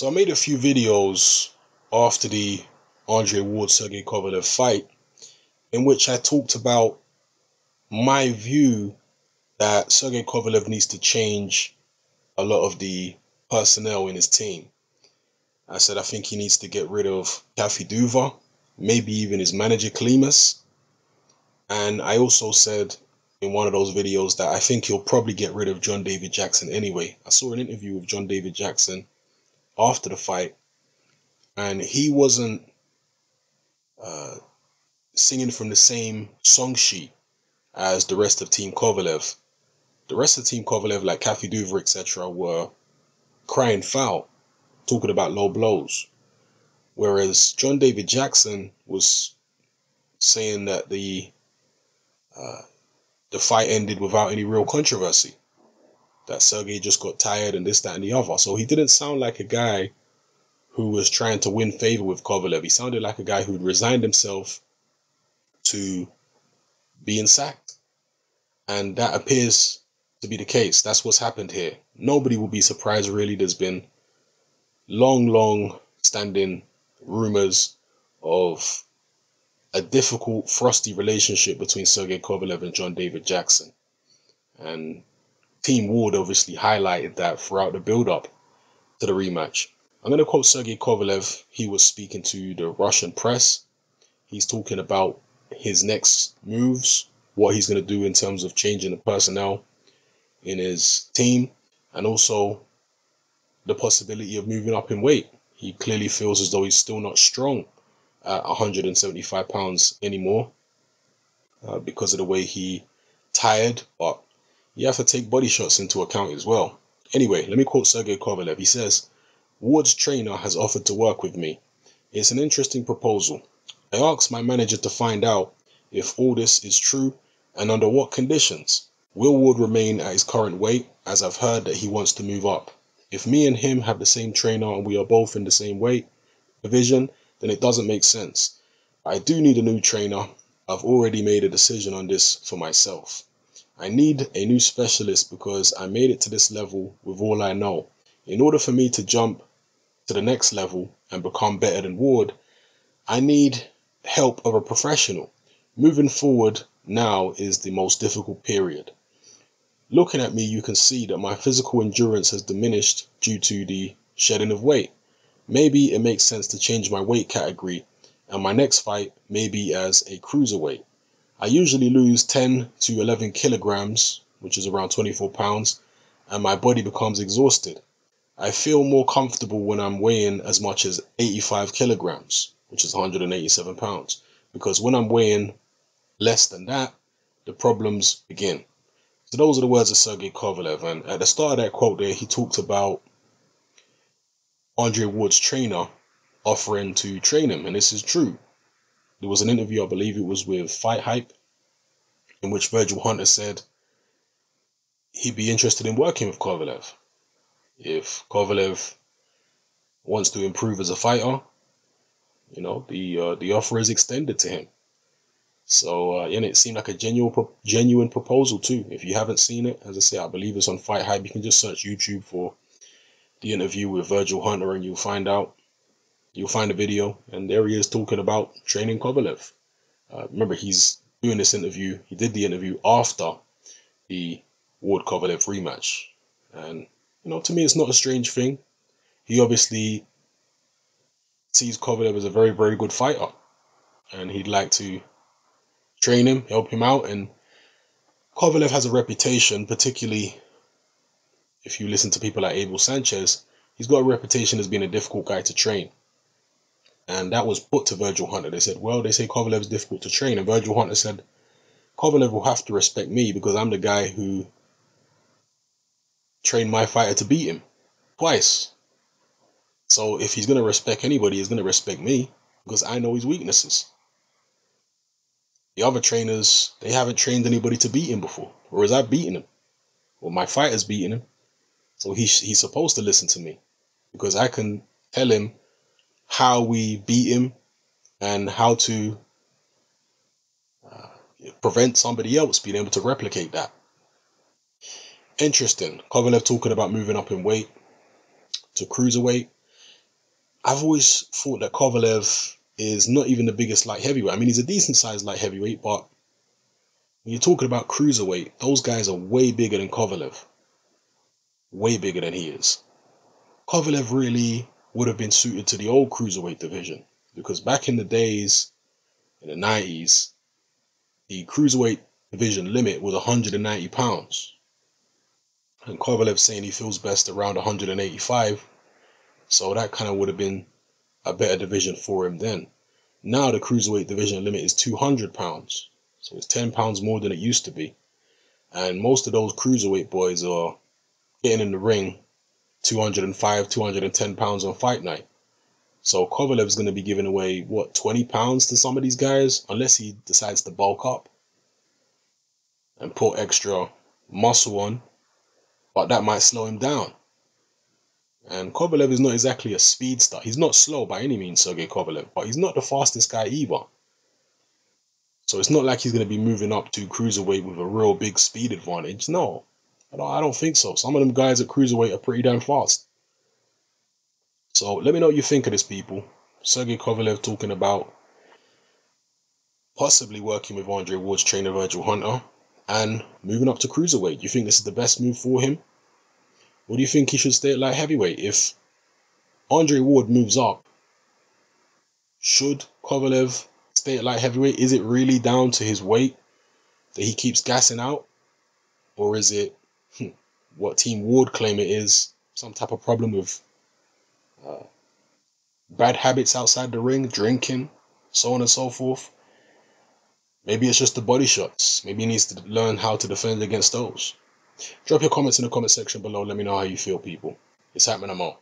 So I made a few videos after the Andre Ward-Sergey Kovalev fight in which I talked about my view that Sergey Kovalev needs to change a lot of the personnel in his team. I said I think he needs to get rid of Kathy Duva, maybe even his manager Klimas. And I also said in one of those videos that I think he'll probably get rid of John David Jackson anyway. I saw an interview with John David Jackson after the fight, and he wasn't singing from the same song sheet as the rest of Team Kovalev. The rest of Team Kovalev, like Kathy Duva, etc., were crying foul, talking about low blows. Whereas John David Jackson was saying that the fight ended without any real controversy, that Sergey just got tired and this, that, and the other. So he didn't sound like a guy who was trying to win favor with Kovalev. He sounded like a guy who'd resigned himself to being sacked. And that appears to be the case. That's what's happened here. Nobody will be surprised, really. There's been long standing rumors of a difficult, frosty relationship between Sergey Kovalev and John David Jackson. And Team Ward obviously highlighted that throughout the build-up to the rematch. I'm going to quote Sergey Kovalev. He was speaking to the Russian press. He's talking about his next moves, what he's going to do in terms of changing the personnel in his team, and also the possibility of moving up in weight. He clearly feels as though he's still not strong at 175 pounds anymore because of the way he tired, but you have to take body shots into account as well. Anyway, let me quote Sergey Kovalev. He says, "Ward's trainer has offered to work with me. It's an interesting proposal. I asked my manager to find out if all this is true and under what conditions. Will Ward remain at his current weight, as I've heard that he wants to move up? If me and him have the same trainer and we are both in the same weight division, then it doesn't make sense. I do need a new trainer. I've already made a decision on this for myself. I need a new specialist because I made it to this level with all I know. In order for me to jump to the next level and become better than Ward, I need help of a professional. Moving forward now is the most difficult period. Looking at me, you can see that my physical endurance has diminished due to the shedding of weight. Maybe it makes sense to change my weight category, and my next fight may be as a cruiserweight. I usually lose 10 to 11 kilograms, which is around 24 pounds, and my body becomes exhausted. I feel more comfortable when I'm weighing as much as 85 kilograms, which is 187 pounds, because when I'm weighing less than that, the problems begin." So those are the words of Sergey Kovalev. And at the start of that quote there, he talked about Andre Ward's trainer offering to train him. And this is true. There was an interview, I believe it was with Fight Hype, in which Virgil Hunter said he'd be interested in working with Kovalev. If Kovalev wants to improve as a fighter, you know, the offer is extended to him. So, and it seemed like a genuine proposal too. If you haven't seen it, as I say, I believe it's on Fight Hype. You can just search YouTube for the interview with Virgil Hunter and you'll find the video. And there he is talking about training Kovalev. Remember, he's doing this interview. He did the interview after the Ward-Kovalev rematch. And, you know, to me, it's not a strange thing. He obviously sees Kovalev as a very good fighter. And he'd like to train him, help him out. And Kovalev has a reputation, particularly if you listen to people like Abel Sanchez, he's got a reputation as being a difficult guy to train. And that was put to Virgil Hunter. They said, well, they say Kovalev's difficult to train. And Virgil Hunter said, Kovalev will have to respect me because I'm the guy who trained my fighter to beat him twice. So if he's going to respect anybody, he's going to respect me because I know his weaknesses. The other trainers, they haven't trained anybody to beat him before. Whereas I've beaten him. Well, my fighter's beaten him. So he's supposed to listen to me. Because I can tell him how we beat him and how to prevent somebody else being able to replicate that. Interesting. Kovalev talking about moving up in weight to cruiserweight. I've always thought that Kovalev is not even the biggest light heavyweight. I mean, he's a decent sized light heavyweight, but when you're talking about cruiserweight, those guys are way bigger than Kovalev. Way bigger than he is. Kovalev really would have been suited to the old cruiserweight division, because back in the days, in the 90s, the cruiserweight division limit was 190 pounds. And Kovalev saying he feels best around 185, so that kind of would have been a better division for him then. Now the cruiserweight division limit is 200 pounds, so it's 10 pounds more than it used to be. And most of those cruiserweight boys are getting in the ring 205, 210 pounds on fight night. So Kovalev's going to be giving away, what, 20 pounds to some of these guys, unless he decides to bulk up and put extra muscle on, but that might slow him down. And Kovalev is not exactly a speedster. He's not slow by any means, Sergey Kovalev, but he's not the fastest guy either. So it's not like he's going to be moving up to cruiserweight with a real big speed advantage. No, I don't think so. Some of them guys at cruiserweight are pretty damn fast. So let me know what you think of this, people. Sergey Kovalev talking about possibly working with Andre Ward's trainer Virgil Hunter and moving up to cruiserweight. Do you think this is the best move for him? Or do you think he should stay at light heavyweight? If Andre Ward moves up, should Kovalev stay at light heavyweight? Is it really down to his weight that he keeps gassing out? Or is it what Team Ward claim it is, some type of problem with bad habits outside the ring, drinking, so on and so forth? Maybe it's just the body shots. Maybe he needs to learn how to defend against those. Drop your comments in the comment section below. Let me know how you feel, people. It's happening, I'm out.